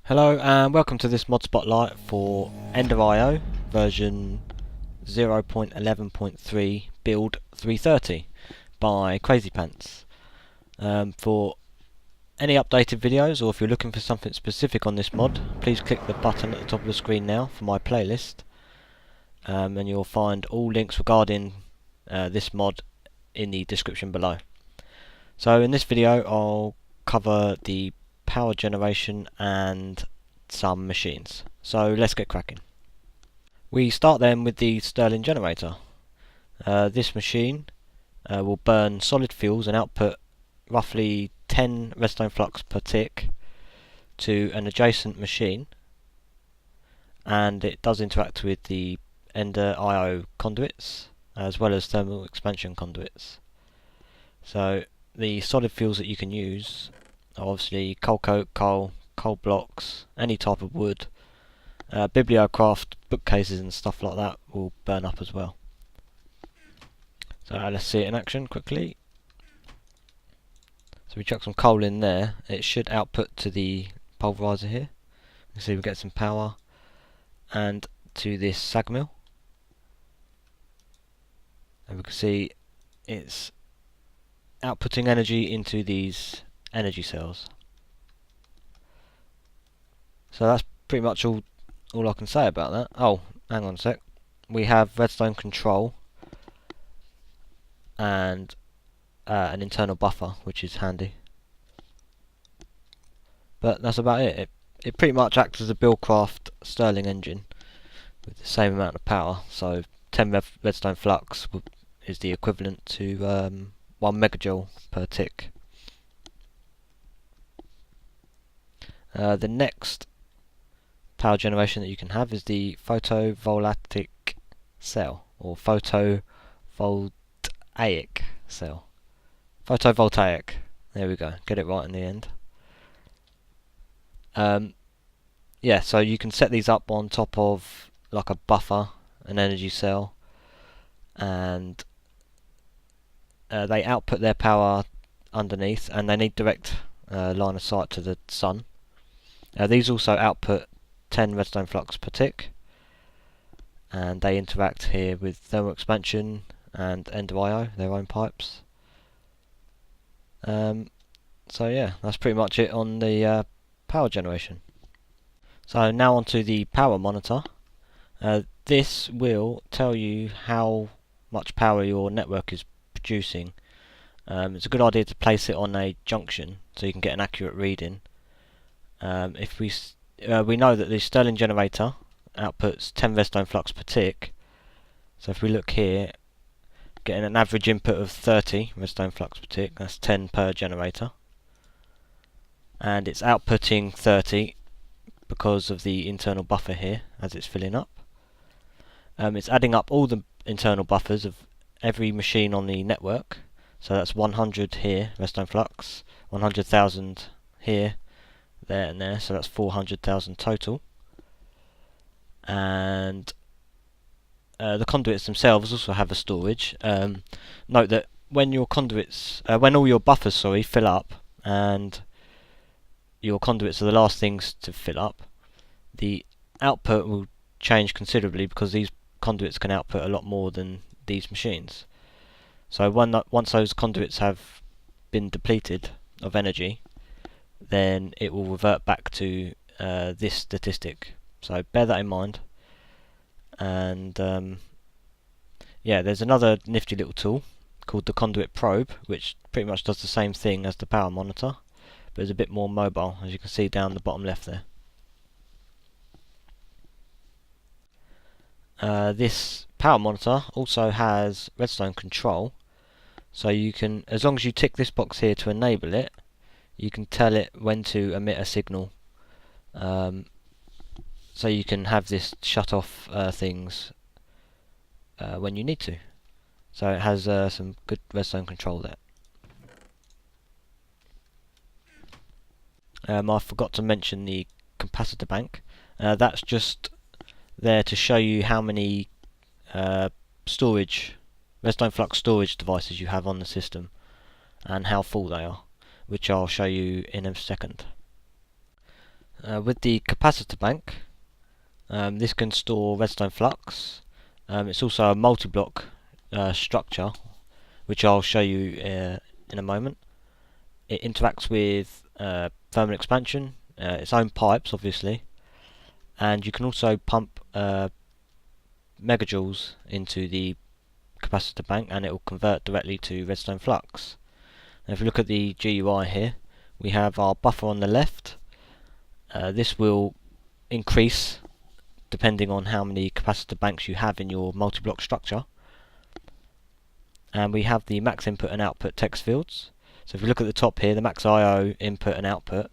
Hello and welcome to this mod spotlight for Ender.io version 0.11.3 build 330 by Crazy Pants. For any updated videos, or if you're looking for something specific on this mod, please click the button at the top of the screen now for my playlist, and you'll find all links regarding this mod in the description below. So in this video I'll cover the power generation and some machines. So let's get cracking. We start then with the Stirling generator. This machine will burn solid fuels and output roughly 10 redstone flux per tick to an adjacent machine, and it does interact with the Ender.io conduits as well as thermal expansion conduits. So the solid fuels that you can use are obviously coal coke, coal blocks, any type of wood, bibliocraft bookcases and stuff like that will burn up as well. So let's see it in action quickly. So we chuck some coal in there, it should output to the pulverizer here. You can see we get some power, and to this sag mill, and we can see it's outputting energy into these energy cells. So that's pretty much all I can say about that. Oh, hang on a sec. We have redstone control and an internal buffer, which is handy. But that's about it. It pretty much acts as a Buildcraft Stirling engine with the same amount of power. So 10 redstone flux is the equivalent to 1 megajoule per tick. The next power generation that you can have is the photovoltaic cell, or photovoltaic cell. Photovoltaic. There we go. Get it right in the end. Yeah, so you can set these up on top of like a buffer, an energy cell, and they output their power underneath, and they need direct line of sight to the sun. These also output 10 redstone flux per tick, and they interact here with thermal expansion and Ender.io, their own pipes. So yeah, that's pretty much it on the power generation. So now onto the power monitor. This will tell you how much power your network is producing. It's a good idea to place it on a junction so you can get an accurate reading. If we know that the Stirling generator outputs 10 redstone flux per tick, so if we look here, getting an average input of 30 redstone flux per tick, that's 10 per generator, and it's outputting 30 because of the internal buffer here as it's filling up. It's adding up all the internal buffers of every machine on the network, so that's 100 here, redstone flux, 100,000 here, there and there, so that's 400,000 total. And the conduits themselves also have a storage. Note that when your conduits, when all your buffers, fill up, and your conduits are the last things to fill up, the output will change considerably because these conduits can output a lot more than these machines. So once those conduits have been depleted of energy, then it will revert back to this statistic. So bear that in mind. And yeah, there's another nifty little tool called the conduit probe, which pretty much does the same thing as the power monitor, but is a bit more mobile, as you can see down the bottom left there. This power monitor also has redstone control, so you can, as long as you tick this box here to enable it, you can tell it when to emit a signal. So you can have this shut off things when you need to. So it has some good redstone control there. I forgot to mention the Capacitor Bank. That's just there to show you how many redstone flux storage devices you have on the system and how full they are, which I'll show you in a second. With the capacitor bank, this can store redstone flux. It's also a multi-block structure, which I'll show you in a moment. It interacts with thermal expansion, its own pipes obviously, and you can also pump megajoules into the capacitor bank and it will convert directly to redstone flux. Now if you look at the GUI here, we have our buffer on the left. This will increase depending on how many capacitor banks you have in your multi-block structure. And we have the max input and output text fields. So if you look at the top here, the max IO input and output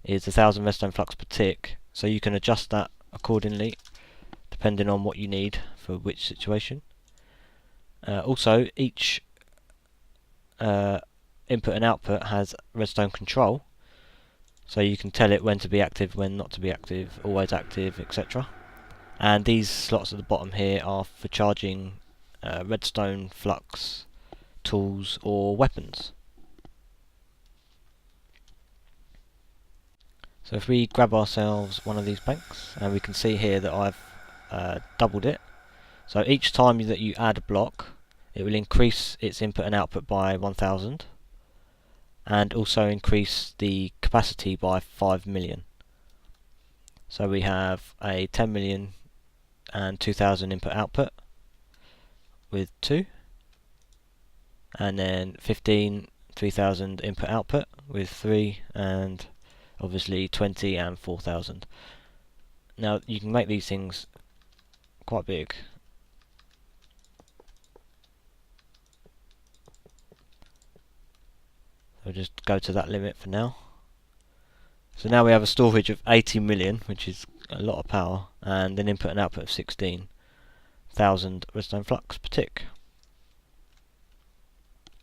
is 1000 redstone flux per tick, so you can adjust that accordingly depending on what you need for which situation. Also, each input and output has redstone control, so you can tell it when to be active, when not to be active, always active, etc. And these slots at the bottom here are for charging redstone flux tools or weapons. So if we grab ourselves one of these banks, and we can see here that I've doubled it. So each time that you add a block, it will increase its input and output by 1000, and also increase the capacity by 5 million. So we have a 10 million and 2000 input output with 2, and then 15, 3000 input output with 3, and obviously 20 and 4000. Now you can make these things quite big. So just go to that limit for now. So now we have a storage of 80 million, which is a lot of power, and an input and output of 16,000 redstone flux per tick.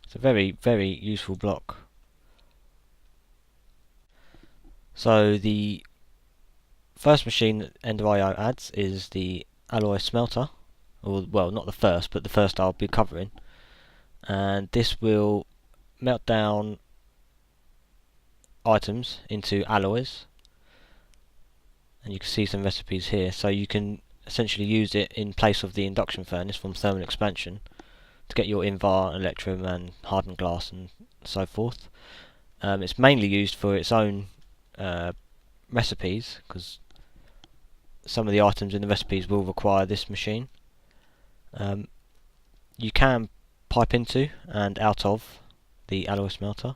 It's a very, very useful block. So the first machine that Ender.io adds is the alloy smelter, or well, not the first, but the first I'll be covering. And this will melt down items into alloys, and you can see some recipes here. So you can essentially use it in place of the induction furnace from thermal expansion to get your Invar, Electrum and hardened glass and so forth. It's mainly used for its own recipes, because some of the items in the recipes will require this machine. You can pipe into and out of the alloy smelter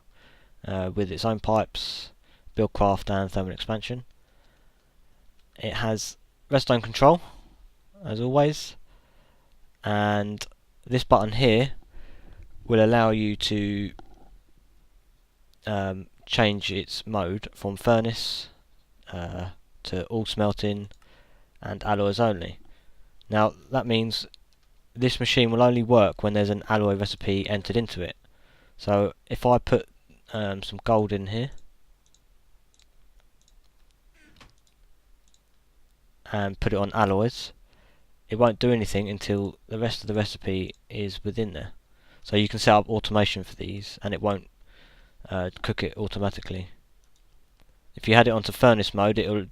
with its own pipes, buildcraft and thermal expansion. It has redstone control as always, and this button here will allow you to change its mode from furnace to all smelting and alloys only. Now that means this machine will only work when there's an alloy recipe entered into it. So if I put some gold in here and put it on alloys, it won't do anything until the rest of the recipe is within there. So you can set up automation for these and it won't cook it automatically. If you had it onto furnace mode, it'll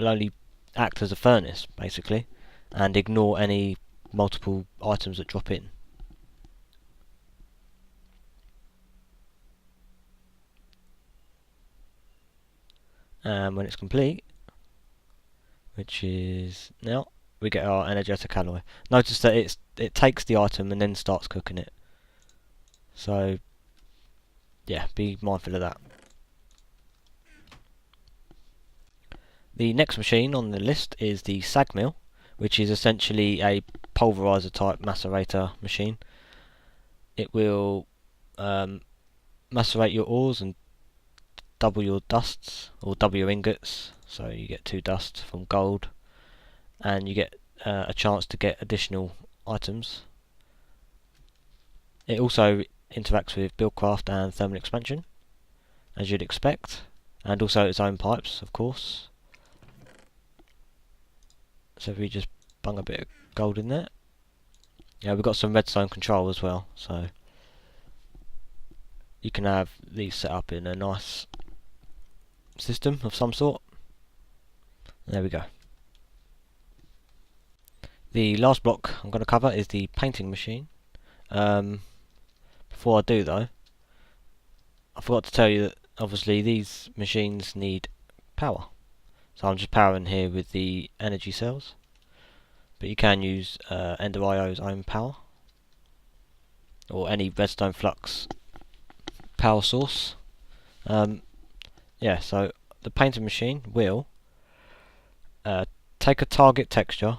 only act as a furnace basically and ignore any multiple items that drop in. And when it's complete, which is now, we get our energetic alloy. Notice that it takes the item and then starts cooking it. So yeah, be mindful of that. The next machine on the list is the sag mill, which is essentially a pulverizer type macerator machine. It will macerate your ores and double your dusts, or double your ingots, so you get 2 dusts from gold, and you get a chance to get additional items. It also interacts with buildcraft and thermal expansion, as you'd expect, and also its own pipes, of course. So if we just bung a bit of gold in there, yeah, we've got some redstone control as well, so you can have these set up in a nice system of some sort. There we go. The last block I'm going to cover is the painting machine. Before I do though, I forgot to tell you that obviously these machines need power. So I'm just powering here with the energy cells. But you can use Ender.io's own power, or any redstone flux power source. Yeah, so the painting machine will take a target texture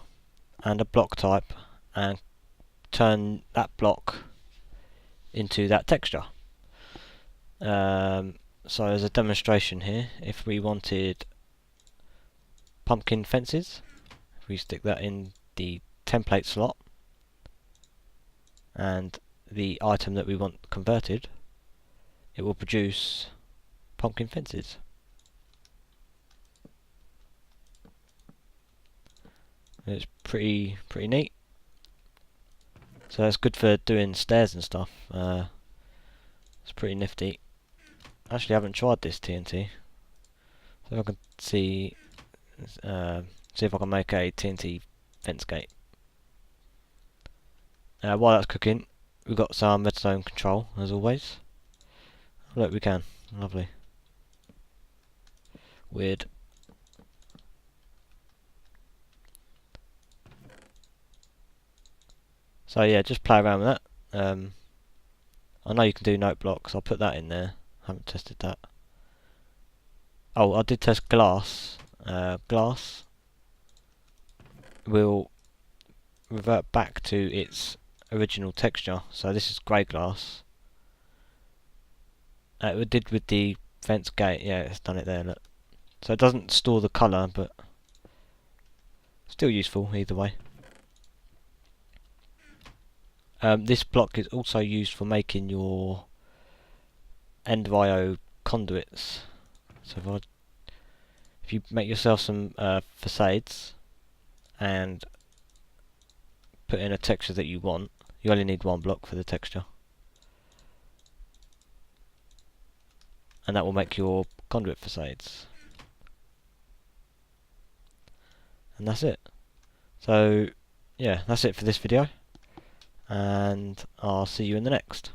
and a block type and turn that block into that texture. So as a demonstration here, if we wanted pumpkin fences, if we stick that in the template slot and the item that we want converted, it will produce pumpkin fences. It's pretty neat. So that's good for doing stairs and stuff. It's pretty nifty. Actually, I haven't tried this TNT, so I can see if I can make a TNT fence gate. While that's cooking, we've got some redstone control as always. Look, we can. Lovely. Weird. So yeah, just play around with that. I know you can do note blocks. I'll put that in there. Haven't tested that. Oh, I did test glass. Glass will revert back to its original texture. So this is grey glass. It did with the fence gate. Yeah, it's done it there. Look. So it doesn't store the colour, but still useful either way. This block is also used for making your Ender.io conduits. So if you make yourself some facades and put in a texture that you want, you only need one block for the texture, and that will make your conduit facades. And that's it. So yeah, that's it for this video, and I'll see you in the next.